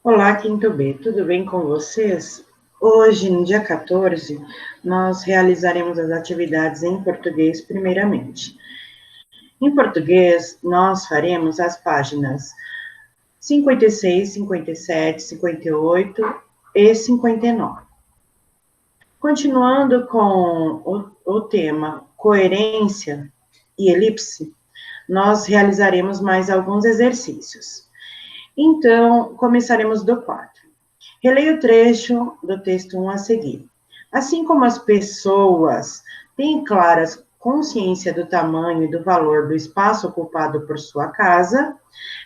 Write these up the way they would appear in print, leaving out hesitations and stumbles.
Olá, quinto B, tudo bem com vocês? Hoje, no dia 14, nós realizaremos as atividades em português primeiramente. Em português, nós faremos as páginas 56, 57, 58 e 59. Continuando com o tema coerência e elipse, nós realizaremos mais alguns exercícios. Então, começaremos do 4. Releia o trecho do texto 1 a seguir. Assim como as pessoas têm claras consciência do tamanho e do valor do espaço ocupado por sua casa,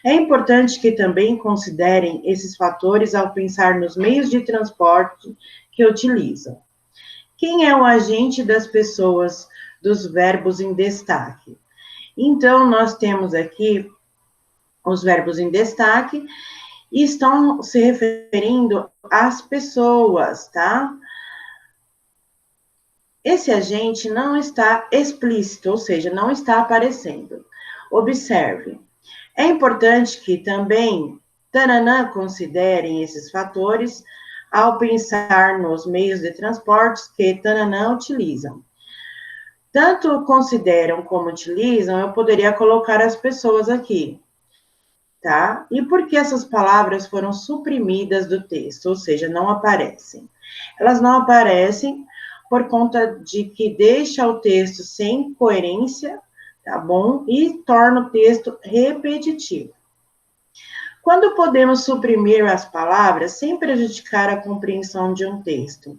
é importante que também considerem esses fatores ao pensar nos meios de transporte que utilizam. Quem é o agente das pessoas dos verbos em destaque? Então, nós temos aqui os verbos em destaque e estão se referindo às pessoas, tá? Esse agente não está explícito, ou seja, não está aparecendo. Observe. É importante que também Tananã considerem esses fatores ao pensar nos meios de transportes que Tananã utilizam. Tanto consideram como utilizam, eu poderia colocar as pessoas aqui, tá? E por que essas palavras foram suprimidas do texto, ou seja, não aparecem? Elas não aparecem por conta de que deixa o texto sem coerência, tá bom? E torna o texto repetitivo. Quando podemos suprimir as palavras sem prejudicar a compreensão de um texto?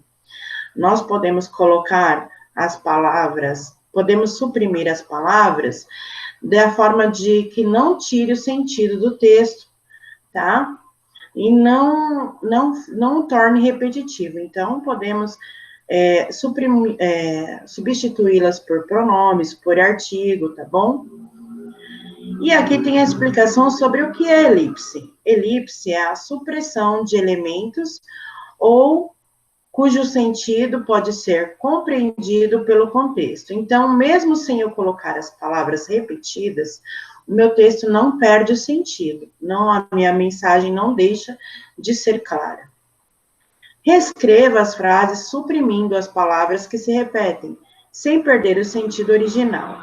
Nós podemos colocar as palavras, podemos suprimir as palavras da forma de que não tire o sentido do texto, tá? E não torne repetitivo. Então, podemos substituí-las por pronomes, por artigo, tá bom? E aqui tem a explicação sobre o que é elipse. Elipse é a supressão de elementos ou cujo sentido pode ser compreendido pelo contexto. Então, mesmo sem eu colocar as palavras repetidas, o meu texto não perde o sentido, a minha mensagem não deixa de ser clara. Reescreva as frases suprimindo as palavras que se repetem, sem perder o sentido original.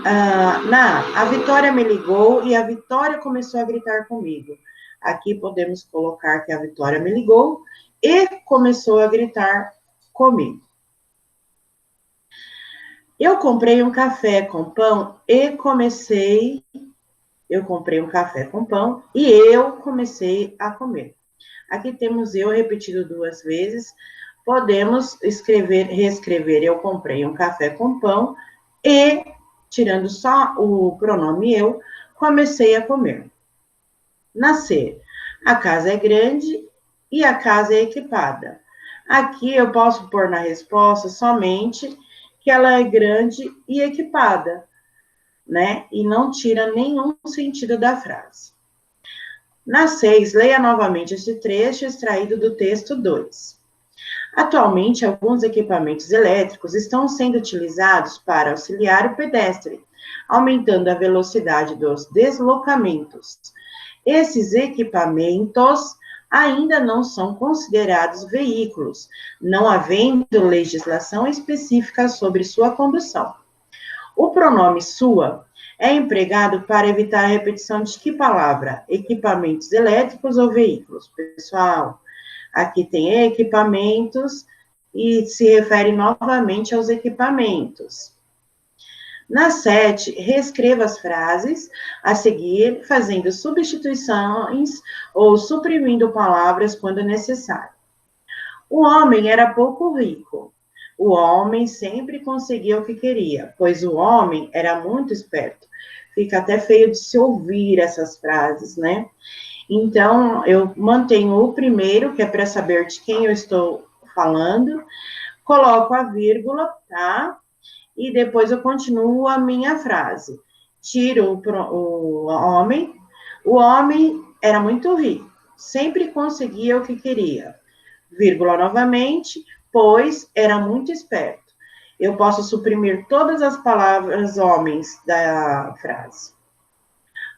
A Vitória me ligou e a Vitória começou a gritar comigo. Aqui podemos colocar que a Vitória me ligou e começou a gritar comigo. Eu comprei um café com pão e comecei a comer. Aqui temos eu repetido 2 vezes. Podemos reescrever, eu comprei um café com pão e, tirando só o pronome eu, comecei a comer. Nascer. A casa é grande e a casa é equipada. Aqui eu posso pôr na resposta somente que ela é grande e equipada, né? E não tira nenhum sentido da frase. Na 6, leia novamente esse trecho extraído do texto 2. Atualmente, alguns equipamentos elétricos estão sendo utilizados para auxiliar o pedestre, aumentando a velocidade dos deslocamentos. Esses equipamentos ainda não são considerados veículos, não havendo legislação específica sobre sua condução. O pronome sua é empregado para evitar a repetição de que palavra? Equipamentos elétricos ou veículos? Pessoal, aqui tem equipamentos e se refere novamente aos equipamentos. Na 7, reescreva as frases a seguir, fazendo substituições ou suprimindo palavras quando necessário. O homem era pouco rico. O homem sempre conseguia o que queria, pois o homem era muito esperto. Fica até feio de se ouvir essas frases, né? Então, eu mantenho o primeiro, que é para saber de quem eu estou falando, coloco a vírgula, tá? E depois eu continuo a minha frase. Tiro o homem era muito rico, sempre conseguia o que queria. Vírgula novamente, pois era muito esperto. Eu posso suprimir todas as palavras homens da frase.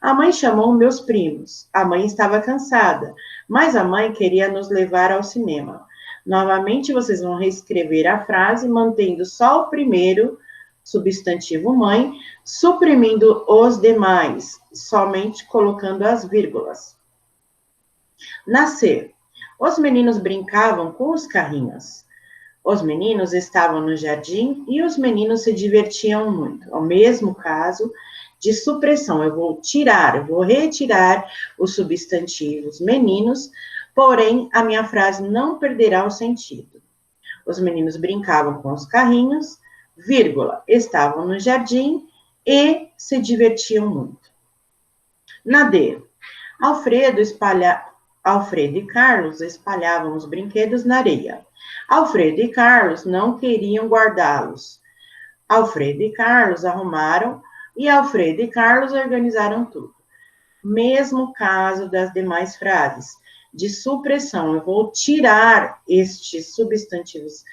A mãe chamou meus primos. A mãe estava cansada, mas a mãe queria nos levar ao cinema. Novamente, vocês vão reescrever a frase, mantendo só o primeiro substantivo mãe, suprimindo os demais, somente colocando as vírgulas. Nascer. Os meninos brincavam com os carrinhos. Os meninos estavam no jardim e os meninos se divertiam muito. O mesmo caso de supressão. Eu vou retirar os substantivos meninos, porém a minha frase não perderá o sentido. Os meninos brincavam com os carrinhos, vírgula, estavam no jardim e se divertiam muito. Na D, Alfredo e Carlos espalhavam os brinquedos na areia. Alfredo e Carlos não queriam guardá-los. Alfredo e Carlos arrumaram e Alfredo e Carlos organizaram tudo. Mesmo caso das demais frases. De supressão, eu vou tirar estes substantivos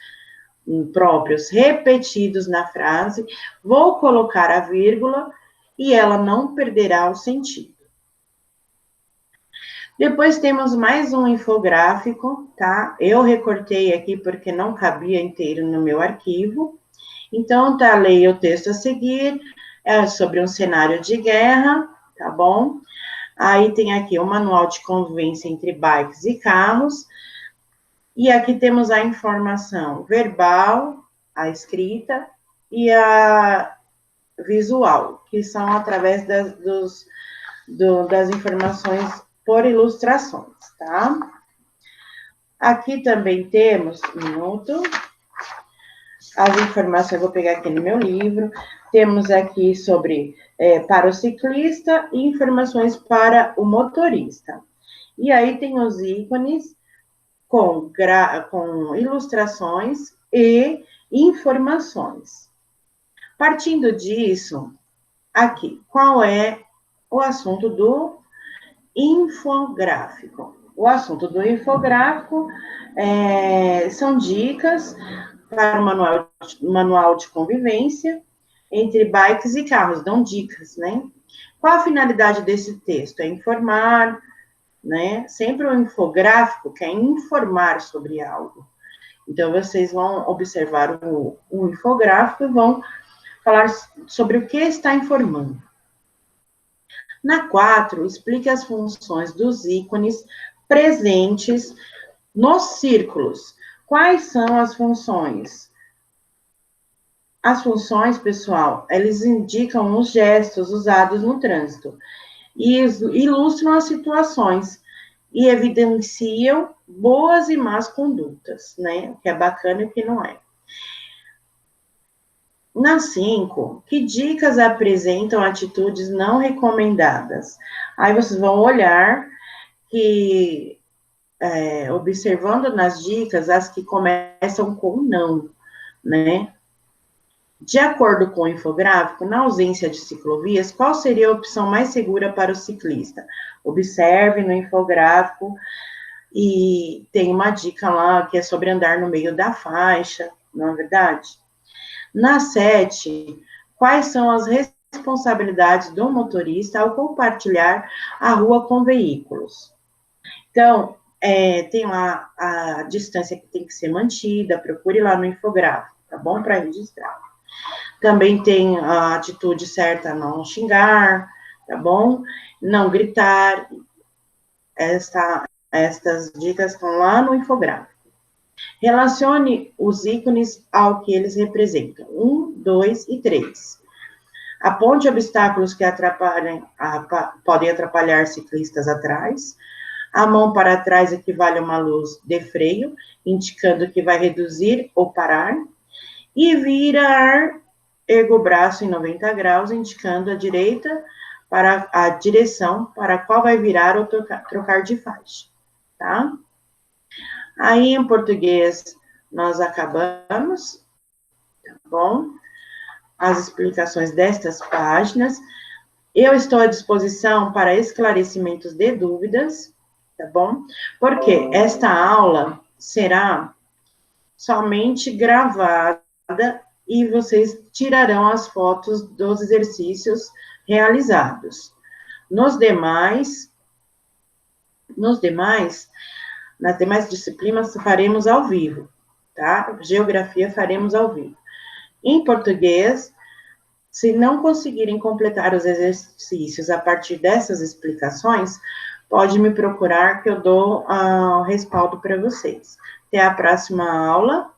próprios repetidos na frase, vou colocar a vírgula e ela não perderá o sentido. Depois temos mais um infográfico, tá? Eu recortei aqui porque não cabia inteiro no meu arquivo. Então, tá, leia o texto a seguir, é sobre um cenário de guerra, tá bom? Aí tem aqui o manual de convivência entre bikes e carros. E aqui temos a informação verbal, a escrita e a visual, que são através das informações por ilustrações, tá? Aqui também temos, as informações, eu vou pegar aqui no meu livro, temos aqui sobre, para o ciclista e informações para o motorista. E aí tem os ícones com ilustrações e informações. Partindo disso, aqui, qual é o assunto do infográfico? O assunto do infográfico são dicas para o manual de convivência entre bikes e carros, dão dicas, né? Qual a finalidade desse texto? É informar, né? Sempre o infográfico quer informar sobre algo. Então, vocês vão observar o infográfico e vão falar sobre o que está informando. Na 4, explique as funções dos ícones presentes nos círculos. Quais são as funções? As funções, pessoal, eles indicam os gestos usados no trânsito e ilustram as situações e evidenciam boas e más condutas, né? O que é bacana e o que não é. Na 5, que dicas apresentam atitudes não recomendadas? Aí vocês vão olhar que, observando nas dicas, as que começam com não, né? De acordo com o infográfico, na ausência de ciclovias, qual seria a opção mais segura para o ciclista? Observe no infográfico e tem uma dica lá que é sobre andar no meio da faixa, não é verdade? Na 7, quais são as responsabilidades do motorista ao compartilhar a rua com veículos? Então, tem lá a distância que tem que ser mantida, procure lá no infográfico, tá bom? Para registrar. Também tem a atitude certa, não xingar, tá bom? Não gritar. Estas dicas estão lá no infográfico. Relacione os ícones ao que eles representam. 1, 2 e 3. Aponte obstáculos que podem atrapalhar ciclistas atrás. A mão para trás equivale a uma luz de freio, indicando que vai reduzir ou parar. E virar, erga o braço em 90 graus, indicando a direita para a direção para a qual vai virar ou trocar de faixa, tá? Aí, em português, nós acabamos, tá bom? As explicações destas páginas. Eu estou à disposição para esclarecimentos de dúvidas, tá bom? Porque esta aula será somente gravada e vocês tirarão as fotos dos exercícios realizados. Nas demais disciplinas faremos ao vivo, tá? Geografia faremos ao vivo. Em português, se não conseguirem completar os exercícios a partir dessas explicações, pode me procurar que eu dou respaldo para vocês. Até a próxima aula.